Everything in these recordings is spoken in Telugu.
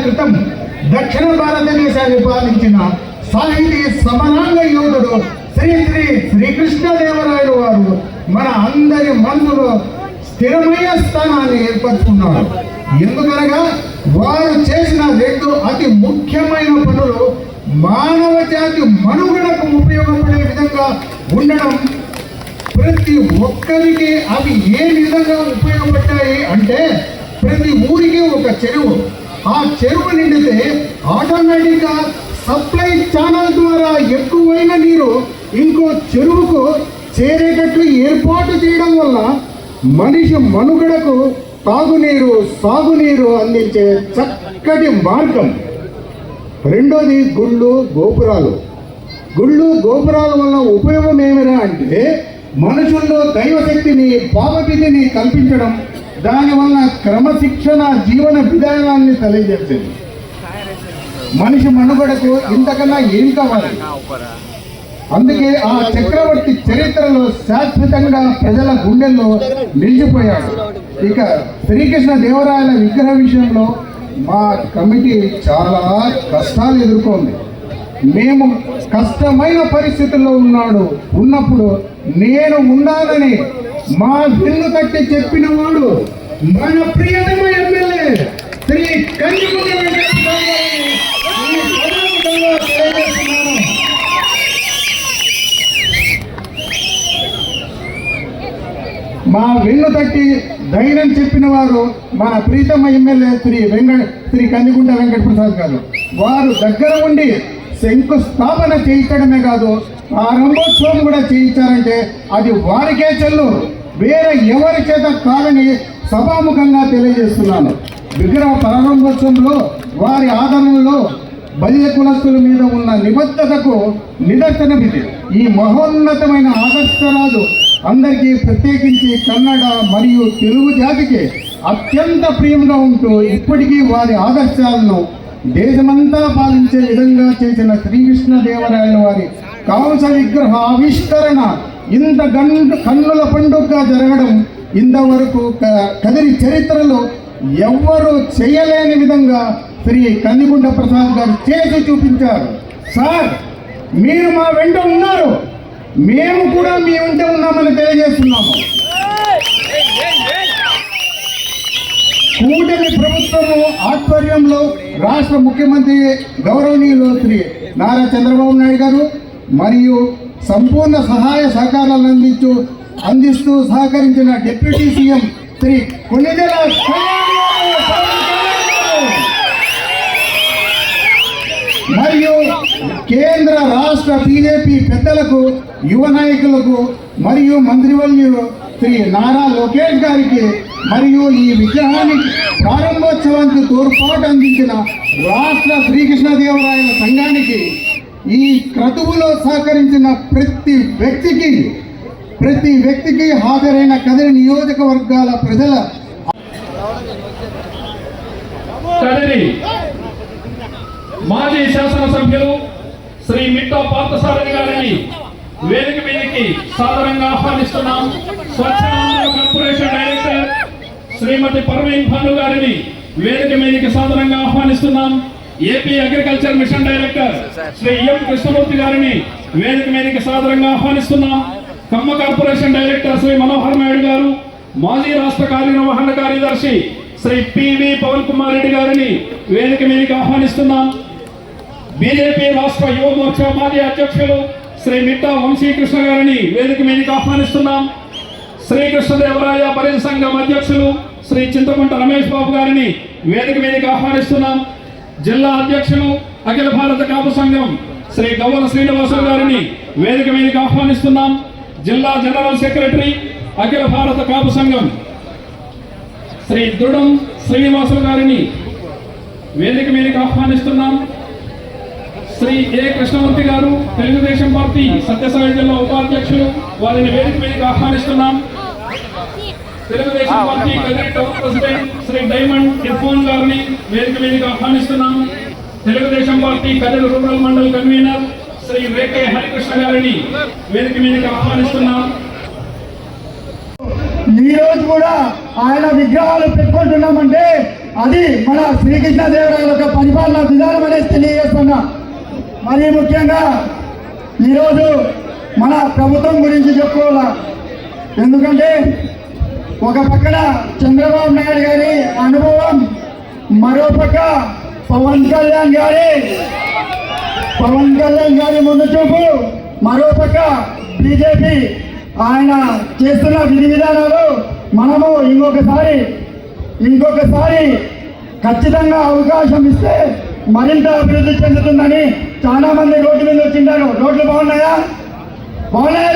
క్రితం దక్షిణ భారతదేశాన్ని పాలించిన సాహితీ సమరాంగ యోధుడు శ్రీ శ్రీ శ్రీకృష్ణదేవరాయలు వారు మన అందరి మనసులో స్థిరమైన స్థానాన్ని ఏర్పరచుకున్నారు. ఎందుకనగా వారు చేసిన రెండు అతి ముఖ్యమైన పనులు మానవ జాతి మనుగడకు ఉపయోగపడే విధంగా ఉండడం. ప్రతి ఒక్కరికి అవి ఏ విధంగా ఉపయోగపడ్డాయి అంటే, ప్రతి ఊరికి ఒక చెరువు, ఆ చెరువు నిండితే ఆటోమేటిక్గా సప్లై ఛానల్ ద్వారా ఎక్కువైన నీరు ఇంకో చెరువుకు చేరేటట్లు ఏర్పాటు చేయడం వల్ల మనిషి మనుగడకు తాగునీరు సాగునీరు అందించే చక్కటి మార్గం. రెండోది గుళ్ళు గోపురాలు. గుళ్ళు గోపురాల వల్ల ఉపయోగం ఏమిరా అంటే, మనుషుల్లో దైవశక్తిని పాపభీతిని కల్పించడం, దానివల్ల క్రమశిక్షణ జీవన విధానాన్ని తెలియజేస్తుంది. మనిషి మనుగడకు ఇంతకన్నా ఏం కావాలి? అందుకే ఆ చక్రవర్తి చరిత్రలో శాశ్వతంగా ప్రజల గుండెల్లో నిలిచిపోయాడు. ఇక శ్రీకృష్ణ దేవరాయల విగ్రహ విషయంలో మా కమిటీ చాలా కష్టాలు ఎదుర్కొంది. మేము కష్టమైన పరిస్థితుల్లో ఉన్నప్పుడు నేను ఉండాలని మా వెన్ను తట్టి చెప్పిన వాడు మన ప్రియతమ ఎమ్మెల్యే శ్రీ కందికుంట వెంకటేశ్వర గారిని మా వెన్ను తట్టి ధైర్యం చెప్పిన వారు మన ప్రీతమ ఎమ్మెల్యే శ్రీ కందికుంట వెంకట ప్రసాద్ గారు. వారు దగ్గర ఉండి శంకుస్థాపన చేయించడమే కాదు, ప్రారంభోత్సవం కూడా చేయించారంటే అది వారికే చెల్లు, వేరే ఎవరి చేత కాదని సభాముఖంగా తెలియజేస్తున్నాను. విగ్రహ ప్రారంభోత్సవంలో వారి ఆదరణలో బలియ కులస్తుల మీద ఉన్న నిబద్ధతకు నిదర్శనం ఇది. ఈ మహోన్నతమైన ఆదర్శరాజు అందరికీ, ప్రత్యేకించి కన్నడ మరియు తెలుగు జాతికి అత్యంత ప్రియంగా ఉంటూ ఇప్పటికీ వారి ఆదర్శాలను దేశమంతా పాలించే విధంగా చేసిన శ్రీకృష్ణదేవరాయల వారి కాంస విగ్రహ ఆవిష్కరణ ఇంత కన్నుల పండుగగా జరగడం ఇంతవరకు కదిరి చరిత్రలో ఎవ్వరూ చేయలేని విధంగా శ్రీ కందికుంట ప్రసాద్ గారు చేసి చూపించారు. సార్, మీరు మా వెంట ఉన్నారు, మేము కూడా మీ వెంట ఉన్నామని తెలియజేస్తున్నాము. కూటమి ప్రభుత్వము ఆధ్వర్యంలో రాష్ట్ర ముఖ్యమంత్రి గౌరవనీయులు శ్రీ నారా చంద్రబాబు నాయుడు గారు మరియు సంపూర్ణ సహాయ సహకారాలు అందిస్తూ సహకరించిన డిప్యూటీ సీఎం శ్రీ కొణిదెల మరియు కేంద్ర రాష్ట్ర బీజేపీ పెద్దలకు, యువ నాయకులకు మరియు మంత్రివర్యులు శ్రీ నారా లోకేష్ గారికి మరియు ఈ విగ్రహానికి ప్రారంభోత్సవానికి తోడ్పాటు అందించిన రాష్ట్ర శ్రీకృష్ణదేవరాయల సంఘానికి, ఈ క్రతువులో సహకరించిన ప్రతి వ్యక్తికి హాజరైన కదిరి నియోజకవర్గాల ప్రజల మాజీ శాసనసభ్యులు శ్రీ మిట్టా పార్థసారథి గారిని వేదిక మీదకి సాదరంగా ఆహ్వానిస్తున్నాం. స్వచ్ఛ ఆంధ్ర కార్పొరేషన్ డైరెక్టర్ శ్రీమతి పర్వీన్ భాను గారిని వేదిక మీదకి సాదరంగా ఆహ్వానిస్తున్నాం. AP agriculture mission director Shri M Krishnamurthy గారిని వేదిక మీదకి సాదరంగా ఆహ్వానిస్తున్నాం. కమ్మ కార్పొరేషన్ డైరెక్టర్ శ్రీ మనోహర్ నాయుడు గారు, మాజీ రాష్ట్ర కార్యనిర్వహణ కార్యదర్శి శ్రీ పివి పవన్ కుమార్ రెడ్డి గారిని వేదిక మీదకి ఆహ్వానిస్తున్నాం. బీజేపీ రాష్ట్ర యువ మోర్చా మాజీ అధ్యక్షులు శ్రీ మిట్టా వంశీకృష్ణ గారిని వేదిక మీదకి ఆహ్వానిస్తున్నాం. శ్రీకృష్ణదేవరాయ పరిధి సంఘం అధ్యక్షులు శ్రీ చింతకుంట రమేష్ బాబు గారిని వేదిక మీదకి ఆహ్వానిస్తున్నాం. జిల్లా అధ్యక్షులు అఖిల భారత కాపు సంఘం శ్రీ గవ్వల శ్రీనివాసు గారిని వేదిక మీదకి ఆహ్వానిస్తున్నాం. జిల్లా జనరల్ సెక్రటరీ అఖిల భారత కాపు సంఘం శ్రీ దృఢం శ్రీనివాసులు గారిని వేదిక మీదకి ఆహ్వానిస్తున్నాం. శ్రీ ఏ కృష్ణమూర్తి గారు, తెలుగుదేశం పార్టీ సత్యసాయి జిల్లా ఉపాధ్యక్షులు, వారిని వేదిక మీదకి ఆహ్వానిస్తున్నాం. Telugu Desam party Kadiri town president Shri diamond Irfan గారిని వేదిక మీదకి ఆహ్వానిస్తున్నాం. Telugu Desam party Kadiri rural mandal convener Shri VK Harikrishna గారిని వేదిక మీదకి ఆహ్వానిస్తున్నాం. ఈ రోజు కూడా ఆయన విగ్రహాలు పెట్టుకుంటున్నామంటే అది మన శ్రీకృష్ణదేవరాయల యొక్క పరిపాలన విధానం అనేది తెలియజేస్తున్నా. మరి ముఖ్యంగా ఈరోజు మన ప్రభుత్వం గురించి చెప్పుకోవాలా. ఎందుకంటే ఒక పక్కన చంద్రబాబు నాయుడు గారి అనుభవం, మరోపక్క పవన్ కళ్యాణ్ గారి ముందు చూపు, మరోపక్క బీజేపీ ఆయన చేస్తున్న విధి విధానాలు మనము ఇంకొకసారి ఖచ్చితంగా అవకాశం ఇస్తే మరింత అభివృద్ధి చెందుతుందని చాలా మంది రోడ్డు మీద వచ్చింటారు. రోడ్లు బాగున్నాయా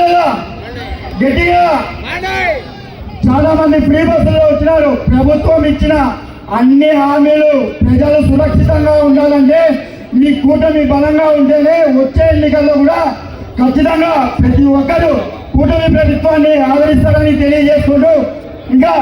లేదా? గట్టిగా చాలా మంది ఫ్రీ బస్సులో వచ్చినారు. ప్రభుత్వం ఇచ్చిన అన్ని హామీలు ప్రజలు సురక్షితంగా ఉండాలంటే ఈ కూటమి బలంగా ఉంటేనే వచ్చే ఎన్నికల్లో కూడా ఖచ్చితంగా ప్రతి ఒక్కరూ కూటమి ప్రభుత్వాన్ని ఆదరిస్తారని తెలియజేసుకుంటూ ఇంకా